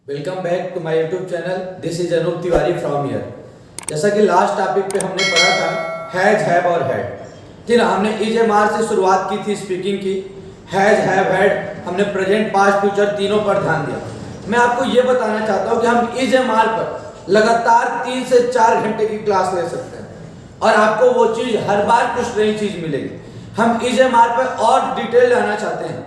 Welcome back to my YouTube channel. This is Anoop Tiwari from here. जैसा कि last topic पे हमने पढ़ा था हैज, हैव और हैड। ठीक ना, हमने इज एम आर से शुरुआत की थी स्पीकिंग की। हैज, हैव, हैड हमने प्रेजेंट, पास्ट, फ्यूचर तीनों पर ध्यान दिया। मैं आपको ये बताना चाहता हूँ कि हम इज एम आर पर लगातार 3 से 4 घंटे की क्लास ले सकते हैं और आपको वो चीज़ हर बार कुछ नई चीज़ मिलेगी। हम इज एम आर पर और डिटेल लाना चाहते हैं,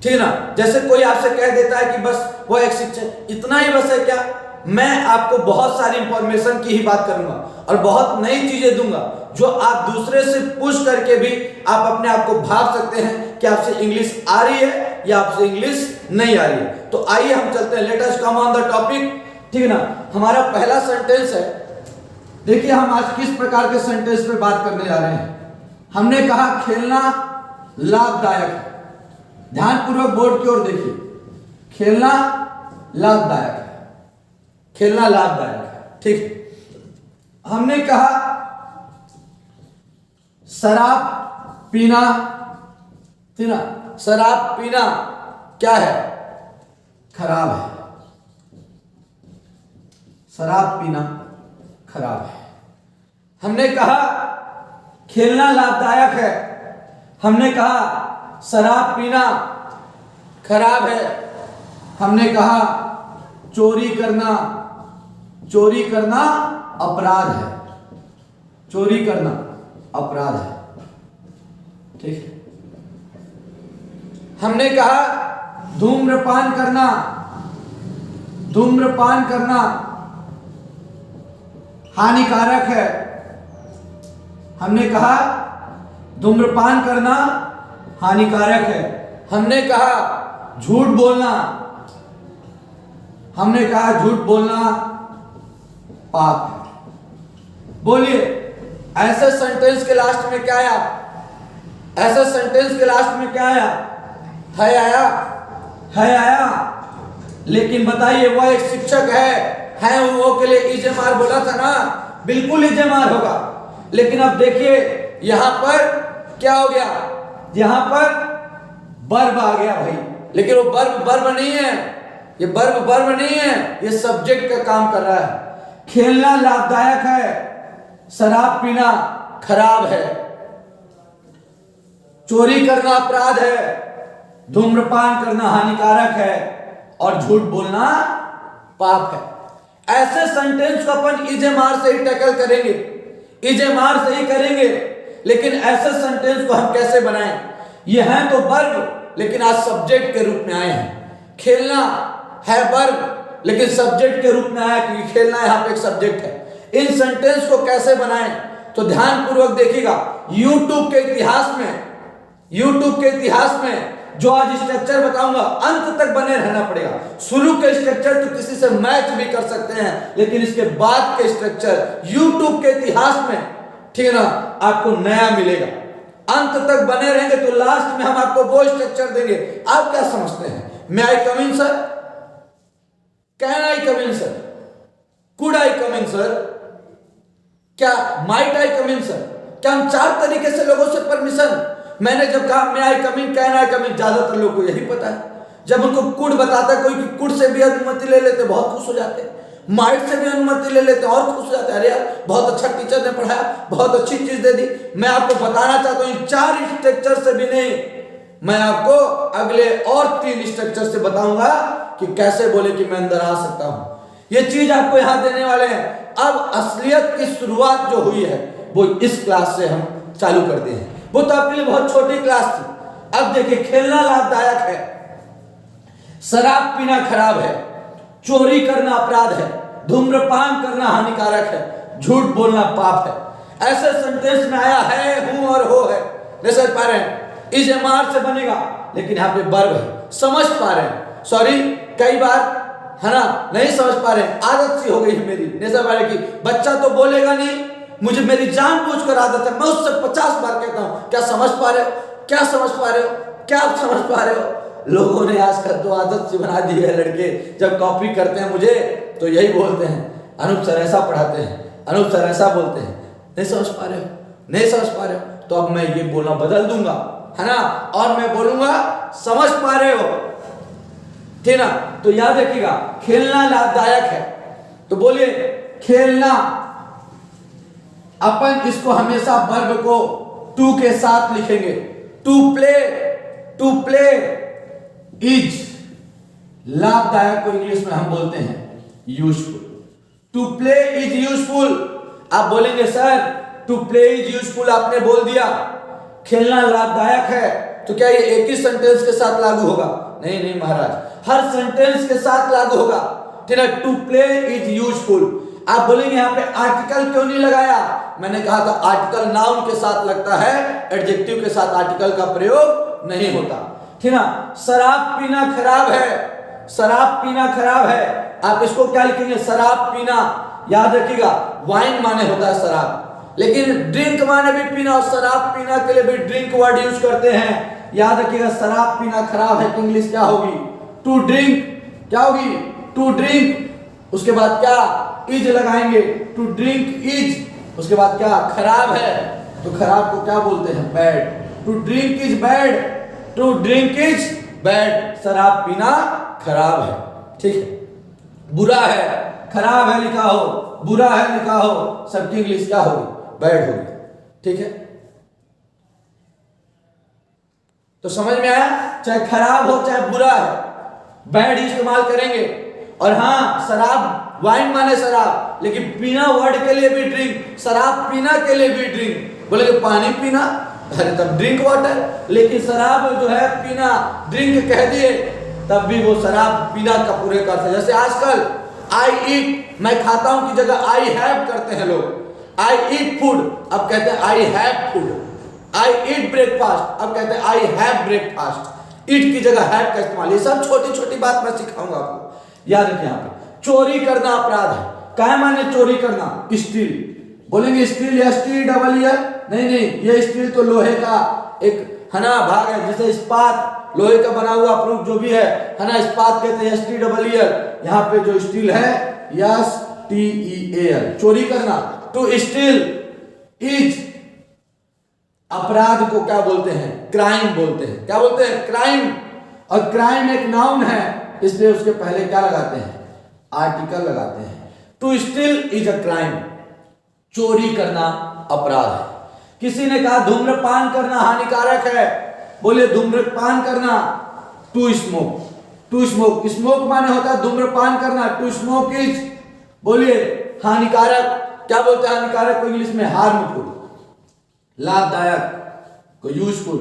ठीक ना। जैसे कोई आपसे कह देता है कि बस वो एक शिक्षक, इतना ही बस है क्या? मैं आपको बहुत सारी इंफॉर्मेशन की ही बात करूंगा और बहुत नई चीजें दूंगा जो आप दूसरे से पूछ करके भी आप अपने आप को भाप सकते हैं कि आपसे इंग्लिश आ रही है या आपसे इंग्लिश नहीं आ रही है। तो आइए हम चलते हैं, let us come on the topic, ठीक ना। हमारा पहला सेंटेंस है, देखिए हम आज किस प्रकार के सेंटेंस पे बात करने जा रहे हैं। हमने कहा खेलना लाभदायक है। ध्यानपूर्वक बोर्ड की ओर देखिए, खेलना लाभदायक है, खेलना लाभदायक है, ठीक। हमने कहा शराब पीना, ठीक ना, शराब पीना क्या है? खराब है। शराब पीना खराब है। हमने कहा खेलना लाभदायक है। हमने कहा शराब पीना खराब है। हमने कहा चोरी करना अपराध है। चोरी करना अपराध है, ठीक। हमने कहा धूम्रपान करना हानिकारक है। हमने कहा धूम्रपान करना हानिकारक है। हमने कहा झूठ बोलना पाप है। बोलिए, ऐसे सेंटेंस के लास्ट में क्या आया? ऐसे सेंटेंस के लास्ट में क्या आया? है आया। लेकिन बताइए, वो एक शिक्षक है वो के लिए इज एम आर बोला था ना, बिल्कुल इज एम आर होगा। लेकिन अब देखिए यहां पर क्या हो गया? यहां पर वर्ब आ गया भाई, लेकिन वो वर्ब नहीं है, ये वर्ब नहीं है, ये सब्जेक्ट का काम कर रहा है। खेलना लाभदायक है, शराब पीना खराब है, चोरी करना अपराध है, धूम्रपान करना हानिकारक है और झूठ बोलना पाप है। ऐसे सेंटेंस को अपन इज एम आर से ही टैकल करेंगे, इज एम आर से ही करेंगे। लेकिन ऐसे सेंटेंस को हम कैसे बनाएं? ये हैं तो वर्ब, लेकिन आज सब्जेक्ट के रूप में आए हैं। खेलना है वर्ब, लेकिन सब्जेक्ट के रूप में आया क्योंकि खेलना यहाँ पे एक सब्जेक्ट है। इन सेंटेंस को कैसे बनाएं? तो ध्यानपूर्वक देखिएगा। यूट्यूब के इतिहास में जो आज स्ट्रक्चर बताऊंगा, अंत तक बने रहना पड़ेगा। शुरू के स्ट्रक्चर तो किसी से मैच भी कर सकते हैं, लेकिन इसके बाद के स्ट्रक्चर यूट्यूब के इतिहास में, ठीक है ना, आपको नया मिलेगा। अंत तक बने रहेंगे तो लास्ट में हम आपको वो स्ट्रक्चर देंगे। आप क्या समझते हैं? May I come in sir? Can I come in sir? Could I come in sir? क्या might I come in sir? क्या हम 4 तरीके से लोगों से परमिशन, मैंने जब कहा मे I come in, can I come इन, ज्यादातर लोगों को यही पता है। जब उनको कुड बताता है कोई कि कुड से भी अनुमति ले लेते, बहुत खुश हो जाते हैं। माइट से भी अनुमति ले लेते और खुश हो जाते हैं, अरे यार बहुत अच्छा टीचर ने पढ़ाया, बहुत अच्छी चीज दे दी। मैं आपको बताना चाहता हूं, इन 4 स्ट्रक्चर से भी नहीं, मैं आपको अगले और 3 स्ट्रक्चर से बताऊंगा कि कैसे बोले कि मैं अंदर आ सकता हूं। ये चीज आपको यहां देने वाले हैं। अब असलियत की शुरुआत जो हुई है वो इस क्लास से हम चालू करते हैं। वो तो आपके लिए बहुत छोटी क्लास थी। अब देखिए, खेलना लाभदायक है, शराब पीना खराब है, चोरी करना अपराध है, धूम्रपान करना हानिकारक है, झूठ बोलना पाप है। ऐसे सेंटेंस में आया है, हूं और हो है। नहीं समझ पा रहे हैं? इज एम आर से बनेगा, लेकिन यहाँ पे वर्ब है। समझ पा रहे हैं? सॉरी, कई बार है ना नहीं समझ पा रहे हैं, आदत सी हो गई है मेरी। नहीं समझ पा रहे कि बच्चा तो बोलेगा नहीं, मुझे मेरी जानबूझकर आदत है, मैं उससे 50 बार कहता हूं क्या समझ पा रहे हो, क्या समझ पा रहे हो, क्या आप समझ पा रहे हो। लोगों ने आजकल तो आदत सी बना दी है, लड़के जब कॉपी करते हैं मुझे तो यही बोलते हैं, अनूप सर ऐसा पढ़ाते हैं, अनूप सर ऐसा बोलते हैं। नहीं समझ पा रहे हो, नहीं समझ पा रहे हो, तो अब मैं ये बोलना बदल दूंगा, है ना, और मैं बोलूंगा समझ पा रहे हो, ठीक ना। तो याद रखिएगा खेलना लाभदायक है। तो बोलिए खेलना, अपन इसको हमेशा वर्ब को टू के साथ लिखेंगे। टू प्ले इज लाभदायक को इंग्लिश में हम बोलते हैं useful. To play is useful. आप बोलेंगे sir to play is useful आपने बोल दिया, खेलना लाभदायक है, तो क्या ये एक ही सेंटेंस के साथ लागू होगा? नहीं नहीं महाराज, हर सेंटेंस के साथ लागू होगा। ठीक है, टू प्ले इज यूजफुल। आप बोलेंगे यहाँ पे आर्टिकल क्यों नहीं लगाया? मैंने कहा था आर्टिकल नाउन के साथ लगता है, एडजेक्टिव के साथ आर्टिकल का प्रयोग नहीं होता। ठीक है, शराब पीना खराब है, शराब पीना खराब है, आप इसको क्या लिखेंगे? शराब पीना। याद रखिएगा वाइन माने होता है शराब, लेकिन ड्रिंक माने भी पीना, और शराब पीना के लिए भी ड्रिंक वर्ड यूज करते हैं। याद रखिएगा शराब पीना खराब है कि इंग्लिश क्या होगी? To drink. क्या होगी? To drink. उसके बाद क्या? इज लगाएंगे, टू ड्रिंक इज। उसके बाद क्या? खराब है, तो खराब को क्या बोलते हैं? Bad. To drink is bad, to drink is bad. शराब पीना खराब है। ठीक है, बुरा है, खराब है लिखा हो, बुरा है लिखा हो, सबकी इंग्लिश क्या होगी? बैड होगी। ठीक है, तो समझ में आया? चाहे खराब हो चाहे बुरा है, बैड ही इस्तेमाल करेंगे। और हाँ, शराब वाइन माने शराब, लेकिन पीना वर्ड के लिए भी ड्रिंक, शराब पीना के लिए भी ड्रिंक। बोले कि पानी पीना, अरे तब ड्रिंक वाटर, लेकिन शराब जो है पीना, ड्रिंक कह दिए तब भी वो शराब पीना का पूरे करते हैं। जैसे आजकल आई ईट, मैं खाता हूं की जगह आई हैव करते हैं लोग। आई ईट फूड, अब कहते हैं I have food. I eat breakfast, अब कहते हैं आई हैव ब्रेकफास्ट। ईट की जगह हैव का इस्तेमाल। ये सब छोटी छोटी बात मैं सिखाऊंगा आपको, याद रखिए। यहाँ पे चोरी करना अपराध है। क्या माने चोरी करना? स्टील। बोलेंगे स्टील या स्टील डबल ईयर? नहीं नहीं, ये स्टील तो लोहे का एक है ना भाग है, जैसे इस्पात लोहे का बना हुआ प्रूफ जो भी है ना, इस्पात कहते हैं स्टील डबल ईयर। यहाँ पे जो स्टील है STEAL, चोरी करना। टू स्टील इज अपराध को क्या बोलते हैं? क्राइम बोलते हैं। क्या बोलते हैं? क्राइम। और क्राइम एक नाउन है, इसलिए उसके पहले क्या लगाते हैं? आर्टिकल लगाते हैं। To steal is a crime, चोरी करना अपराध है। किसी ने कहा धूम्रपान करना हानिकारक है, बोले धूम्रपान करना। To smoke, to smoke, smoke माने होता है धूम्रपान करना। टू स्मोक इज, बोलिए हानिकारक। क्या बोलते हैं हानिकारक को इंग्लिश में? हार्मफुल। लाभदायक को यूजफुल,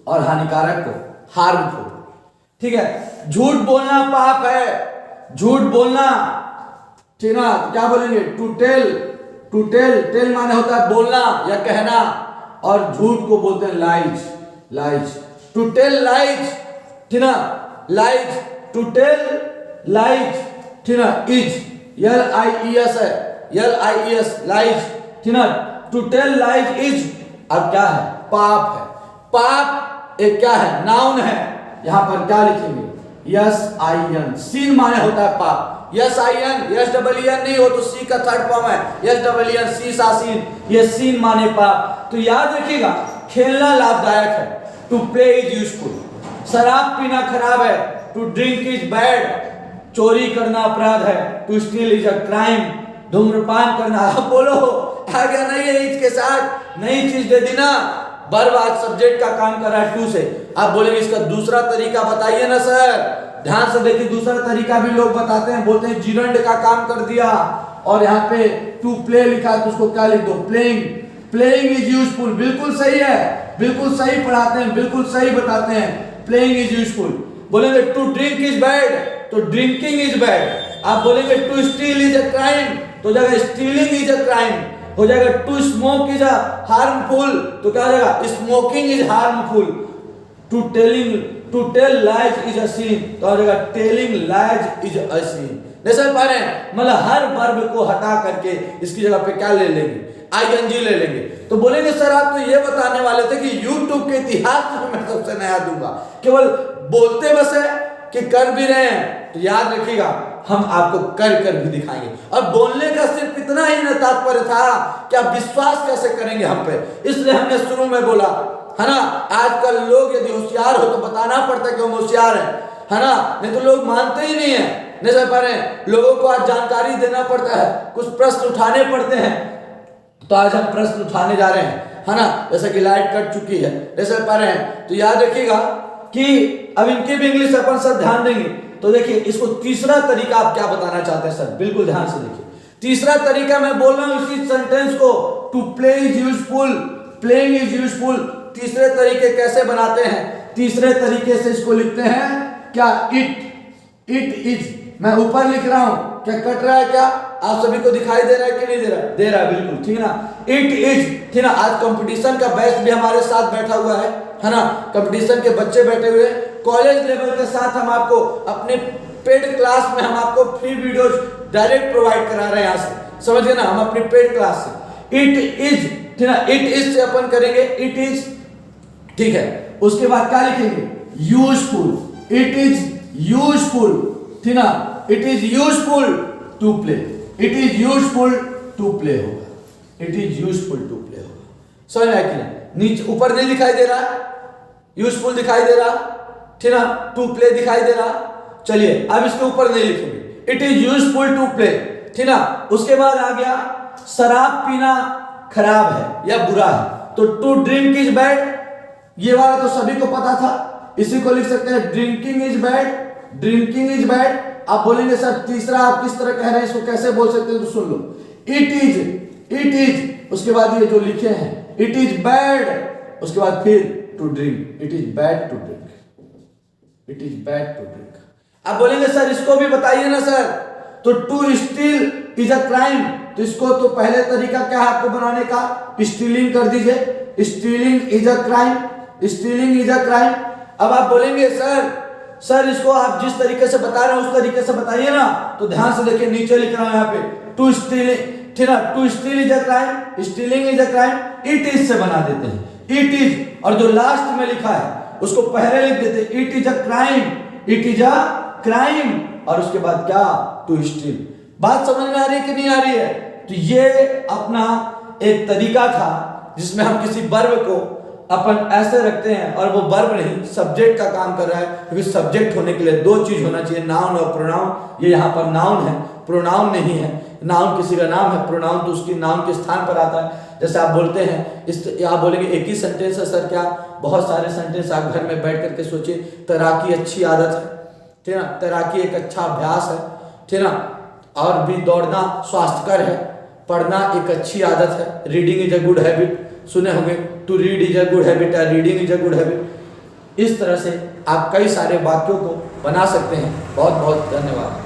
और हानिकारक को हार्मफुल। ठीक है, झूठ बोलना पाप है, झूठ बोलना। ठीक ना, क्या बोलेंगे? To tell. To tell, tell माने होता है बोलना या कहना, और झूठ को बोलते हैं lies. Lies, to tell lies. ठीक ना, लाइज, टू टेल लाइज। ठीक ना, इज LIES है, LIES लाइज। ठीक ना, टू टेल लाइज इज अब क्या है? पाप है। पाप एक क्या है? नाउन है। यहां पर क्या लिखेंगे? SIN, सीन माने होता है पाप। SIN, SEEN नहीं हो तो सी का थर्ड फॉर्म है SEEN, सी सा सीन, ये सीन माने पाप। तो याद रखिएगा खेलना लाभदायक है, टू प्ले इज यूजफुल। शराब पीना खराब है, टू ड्रिंक इज बैड। चोरी करना अपराध है, to steal is a crime. धूम्रपान करना, आप बोलो आ गया नहीं है इज के साथ, नई चीज दे दी ना। वर्ब आज सब्जेक्ट का काम कर रहा है टू से। आप बोलेंगे इसका दूसरा तरीका बताइए ना सर। ध्यान से देखिए, दूसरा तरीका भी लोग बताते हैं, बोलते हैं जिरंड का काम कर दिया, और यहाँ पे टू प्ले लिखा तो उसको क्या लिख दो? प्लेइंग। प्लेइंग इज यूजफुल, बिल्कुल सही है, बिल्कुल सही पढ़ाते हैं, बिल्कुल सही बताते हैं। Playing is useful. बोलेंगे टू ड्रिंक इज बैड, तो ड्रिंकिंग इज बैड। आप बोलेंगे to steal is a crime, तो जाएगा स्टीलिंग इज अ क्राइम। हो जाएगा टू स्मोक इज हार्मफुल, तो क्या हो जाएगा? Smoking is harmful. To tell lies is a sin, तो हो जाएगा telling lies is a sin. नहीं समझ पा रहे हैं? मतलब हर वर्ब को हटा करके इसकी जगह पे क्या ले लेंगे? ING ले लेंगे। तो बोलेंगे सर आप तो ये बताने वाले थे कि YouTube के इतिहास में मैं सबसे नया दूंगा, केवल बोलते बस है कि कर भी रहे हैं। तो याद रखिएगा हम आपको कर कर भी दिखाएंगे। और बोलने का सिर्फ इतना ही तात्पर्य था कि आप विश्वास कैसे करेंगे हम पे, इसलिए हमने शुरू में बोला है ना। आजकल लोग यदि होशियार हो तो बताना पड़ता है कि हम होशियार हैं, है ना, नहीं तो लोग मानते ही नहीं है, नहीं समझ पा रहे हैं। लोगों को आज जानकारी देना पड़ता है, कुछ प्रश्न उठाने पड़ते हैं, तो आज हम प्रश्न उठाने जा रहे हैं, है ना। जैसा कि लाइट कट चुकी है, नहीं समझ पा रहे हैं, तो याद रखिएगा कि अब इनकी भी इंग्लिश अपन सर ध्यान देंगे। तो देखिए इसको तीसरा तरीका आप क्या बताना चाहते हैं सर, बिल्कुल ध्यान से देखिए। तीसरा तरीका मैं बोल रहा हूं इसी सेंटेंस को, to play is useful, playing is useful. तीसरे तरीके कैसे बनाते हैं, तीसरे तरीके से इसको लिखते हैं क्या, इट इज। मैं ऊपर लिख रहा हूं, क्या कट रहा है, क्या आप सभी को दिखाई दे रहा है कि नहीं दे रहा, दे रहा है बिल्कुल, ठीक है ना। इट इज, ठीक है ना। आज कंपटीशन का बैच भी हमारे साथ बैठा हुआ है ना, कंपटीशन के बच्चे बैठे हुए हैं। कॉलेज लेवल के साथ हम आपको अपने पेड क्लास में हम आपको फ्री वीडियोस डायरेक्ट प्रोवाइड करा रहे हैं, यहाँ से समझ गए ना, हम अपनी पेड क्लास से। इट इज, ठीक है, इट इज से अपन करेंगे इट इज, ठीक है। उसके बाद क्या लिखेंगे, यूजफुल। इट इज यूजफुल, ठीक ना, it is useful to play, it is useful to play होगा, it is useful to play होगा। समझ में आया कि नहीं, नीचे ऊपर नहीं दिखाई दे रहा, यूजफुल दिखाई दे रहा, ठीक ना, टू प्ले दिखाई दे रहा। चलिए अब इसके ऊपर नहीं लिखेंगे, it is useful to play, ठीक ना। उसके बाद आ गया शराब पीना खराब है या बुरा है, तो टू ड्रिंक इज बैड, ये वाला तो सभी को पता था, इसी को लिख सकते हैं drinking is bad, drinking is bad. आप बोलेंगे सर तीसरा आप किस तरह कह रहे हैं, इसको कैसे बोल सकते हैं, तो सुन लो, इट इज, उसके बाद ये जो लिखे हैं इट इज बैड, उसके बाद फिर to drink, it is bad to drink, it is bad to drink. आप बोलेंगे सर इसको भी बताइए ना सर, तो to steal is a crime, तो इसको तो पहले तरीका क्या है आपको बनाने का, स्टीलिंग कर दीजिए, stealing is a crime, stealing is a crime. अब आप बोलेंगे सर इसको आप जिस तरीके से बता रहे हैं उस तरीके से बताइए ना, तो ध्यान से देखिए नीचे लिख रहा हूं यहाँ पे, टू स्टील, ठीक है, to steal is a crime, stealing is a crime, it is से बना देते हैं, इट इज, और जो लास्ट में लिखा है उसको पहले लिख देते हैं, it is a crime, it is a crime, और उसके बाद क्या, टू स्टील। बात समझ में आ रही है कि नहीं आ रही है। तो ये अपना एक तरीका था जिसमें हम किसी वर्ब को अपन ऐसे रखते हैं, और वो वर्ब नहीं सब्जेक्ट का काम कर रहा है, क्योंकि सब्जेक्ट होने के लिए दो चीज होना चाहिए, नाउन और प्रोनाउन। ये यहाँ पर नाउन है, प्रोनाउन नहीं है। नाउन किसी का नाम है, प्रोनाउन तो उसकी नाउन के स्थान पर आता है। जैसे आप बोलते हैं इस, आप बोलेंगे एक ही सेंटेंस है सर, क्या बहुत सारे सेंटेंस। आप घर में बैठ करके सोचिए, तैराकी अच्छी आदत है, ठीक है ना, तैराकी एक अच्छा अभ्यास है, ठीक है ना, और भी दौड़ना स्वास्थ्यकर है, पढ़ना एक अच्छी आदत है, reading is a good habit, सुने होंगे, to read is a good habit है, reading is a good habit. इस तरह से आप कई सारे वाक्यों को बना सकते हैं। बहुत बहुत धन्यवाद।